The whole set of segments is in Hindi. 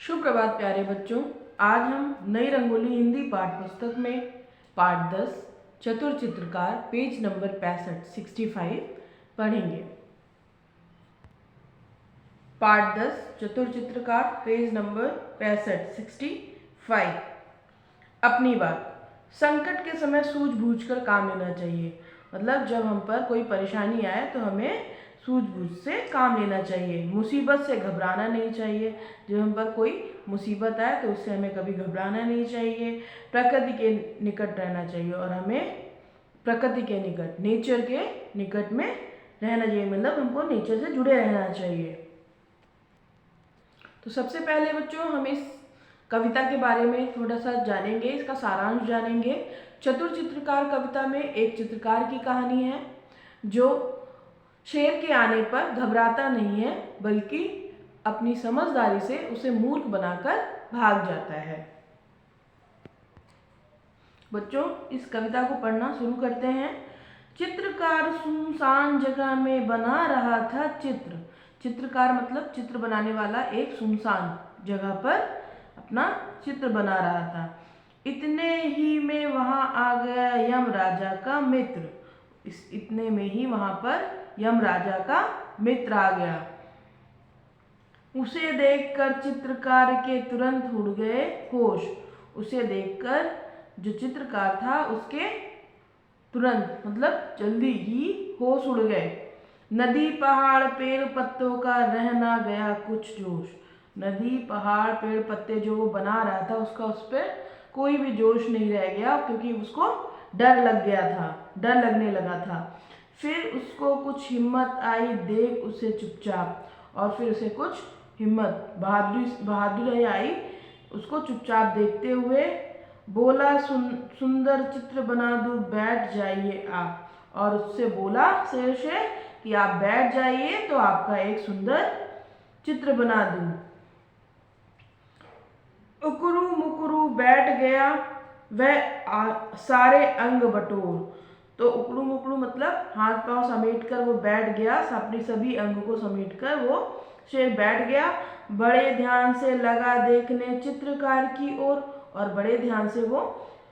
शुभ प्रभात प्यारे बच्चों। आज हम नई रंगोली हिंदी पाठ पुस्तक में पाठ 10 चतुर चित्रकार पेज नंबर 65 पढ़ेंगे। पाठ 10 चतुर चित्रकार पेज नंबर 65। अपनी बात। संकट के समय सूझबूझ कर काम लेना चाहिए। मतलब जब हम पर कोई परेशानी आए तो हमें सूझबूझ से काम लेना चाहिए। मुसीबत से घबराना नहीं चाहिए। जब हम पर कोई मुसीबत आए तो उससे हमें कभी घबराना नहीं चाहिए। प्रकृति के निकट रहना चाहिए और हमें प्रकृति के निकट, नेचर के निकट में रहना चाहिए। मतलब हमको नेचर से जुड़े रहना चाहिए। तो सबसे पहले बच्चों हम इस कविता के बारे में थोड़ा सा जानेंगे, इसका सारांश जानेंगे। चतुर चित्रकार कविता में एक चित्रकार की कहानी है जो शेर के आने पर घबराता नहीं है, बल्कि अपनी समझदारी से उसे मूर्ख बनाकर भाग जाता है। बच्चों इस कविता को पढ़ना शुरू करते हैं। चित्रकार सुनसान जगह में बना रहा था चित्र। चित्रकार मतलब चित्र बनाने वाला एक सुनसान जगह पर अपना चित्र बना रहा था। इतने ही में वहां आ गया यम राजा का मित्र। इतने में ही वहां पर यम राजा का मित्र आ गया। उसे देखकर चित्रकार के तुरंत उड़ गए होश। उसे देखकर जो चित्रकार था उसके तुरंत मतलब जल्दी ही होश उड़ गए। नदी पहाड़ पेड़ पत्तों का रह ना गया कुछ जोश। नदी पहाड़ पेड़ पत्ते जो वो बना रहा था उसका उस पर कोई भी जोश नहीं रह गया, क्योंकि उसको डर लग गया था, डर लगने लगा था। फिर उसको कुछ हिम्मत आई देख उसे चुपचाप, और फिर उसे कुछ हिम्मत बहादुरी आई उसको चुपचाप देखते हुए। बोला सुंदर चित्र बना दूं बैठ जाइए आप। और उससे बोला शेर से कि आप बैठ जाइए तो आपका एक सुंदर चित्र बना दूं। उकरू मुकरू बैठ गया वह सारे अंग बटोर। तो उकड़ू मुकड़ू मतलब हाथ पांव समेट कर वो बैठ गया, अपने सभी अंग को समेट कर वो शेर बैठ गया। बड़े ध्यान से लगा देखने चित्रकार की ओर, और बड़े ध्यान से वो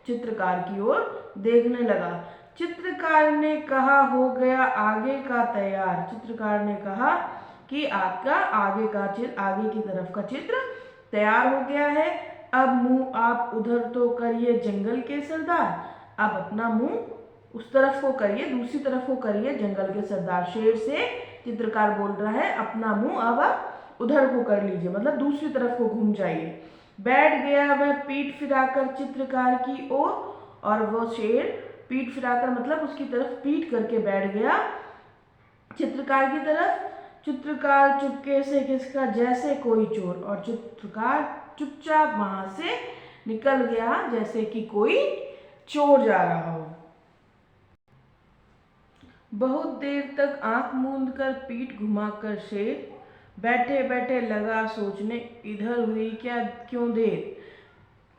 चित्रकार की ओर देखने लगा। चित्रकार ने कहा हो गया आगे का तैयार। चित्रकार ने कहा कि आपका आगे की तरफ का चित्र तैयार हो गया है। अब मुंह आप उधर तो करिए जंगल के सरदार। अब अपना मुंह उस तरफ को करिए, दूसरी तरफ को करिए जंगल के सरदार। शेर से चित्रकार बोल रहा है अपना मुंह अब आप उधर को कर लीजिए, मतलब दूसरी तरफ को घूम जाइए। बैठ गया वह पीठ फिराकर चित्रकार की ओर, और वो शेर पीठ फिराकर मतलब उसकी तरफ पीठ करके बैठ गया चित्रकार की तरफ। चित्रकार चुपके से खिसका जैसे कोई चोर, और चित्रकार चुपचाप वहां से निकल गया जैसे कि कोई चोर जा रहा हो। बहुत देर तक आंख मूंद कर पीठ घुमाकर शेर बैठे बैठे लगा सोचने इधर हुई क्या क्यों देर।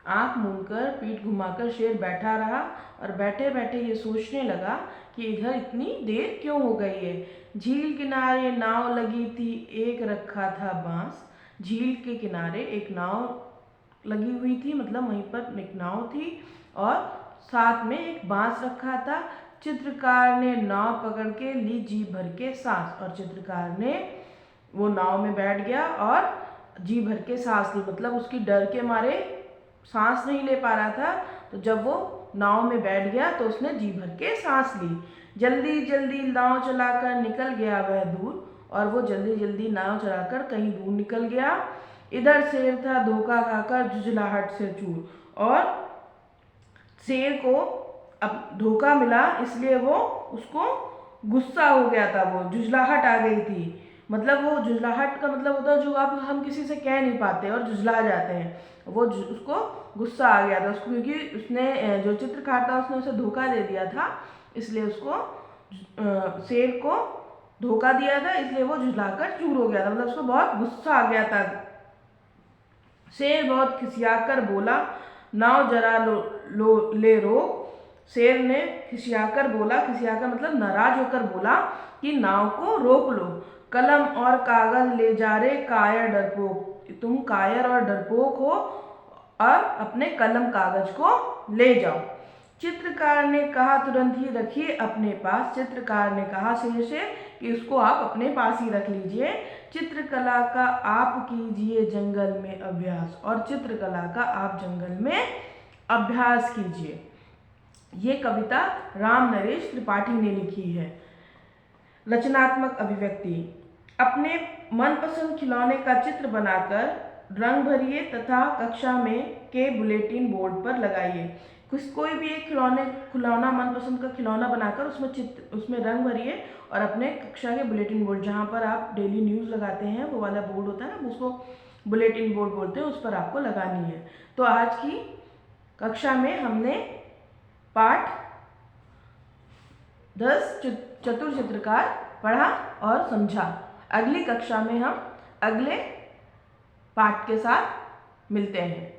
आंख मूंदकर पीठ घुमाकर शेर बैठा रहा और बैठे बैठे ये सोचने लगा कि इधर इतनी देर क्यों हो गई है। झील किनारे नाव लगी थी, एक रखा था बांस। झील के किनारे एक नाव लगी हुई थी, मतलब वहीं पर एक नाव थी और साथ में एक बांस रखा था। चित्रकार ने नाव पकड़ के ली जी भर के सांस, और चित्रकार ने वो नाव में बैठ गया और जी भर के सांस ली। मतलब उसकी डर के मारे सांस नहीं ले पा रहा था, तो जब वो नाव में बैठ गया तो उसने जी भर के सांस ली। जल्दी जल्दी नाव चलाकर निकल गया वह दूर, और वो जल्दी जल्दी नाव चलाकर कहीं दूर निकल गया। इधर शेर था धोखा खाकर झुंझलाहट से चूर, और शेर को अब धोखा मिला इसलिए वो उसको गुस्सा हो गया था, वो झुंझलाहट आ गई थी। मतलब वो झुंझलाहट का मतलब होता है जो आप हम किसी से कह नहीं पाते और झुंझला जाते हैं, वो उसको गुस्सा आ गया था उसको, क्योंकि उसने जो चित्रकार था उसने उसे धोखा दे दिया था, इसलिए उसको शेर को धोखा दिया था, इसलिए वो झुंझलाकर चूर हो गया था। मतलब उसको बहुत गुस्सा आ गया था। शेर बहुत खिसियाकर बोला नाव जरा ले रोक। शेर ने खिसियाकर बोला, खिसियाकर मतलब नाराज होकर बोला कि नाव को रोक लो। कलम और कागज ले जा रे कायर डरपोक, तुम कायर और डरपोक हो और अपने कलम कागज को ले जाओ। चित्रकार ने कहा तुरंत ही रखिए अपने पास, चित्रकार ने कहा शेर से कि उसको आप अपने पास ही रख लीजिए। चित्रकला का आप कीजिए जंगल में अभ्यास, और चित्रकला का आप जंगल में अभ्यास कीजिए। ये कविता राम नरेश त्रिपाठी ने लिखी है। रचनात्मक अभिव्यक्ति, अपने मनपसंद खिलौने का चित्र बनाकर रंग भरिए तथा कक्षा में के बुलेटिन बोर्ड पर लगाइए। कोई भी एक खिलौना मनपसंद का खिलौना बनाकर उसमें रंग भरिए और अपने कक्षा के बुलेटिन बोर्ड, जहाँ पर आप डेली न्यूज़ लगाते हैं वो वाला बोर्ड होता है ना, उसको बुलेटिन बोर्ड बोलते हैं, उस पर आपको लगानी है। तो आज की कक्षा में हमने पाठ 10 चतुर चित्रकार पढ़ा और समझा। अगली कक्षा में हम अगले पाठ के साथ मिलते हैं।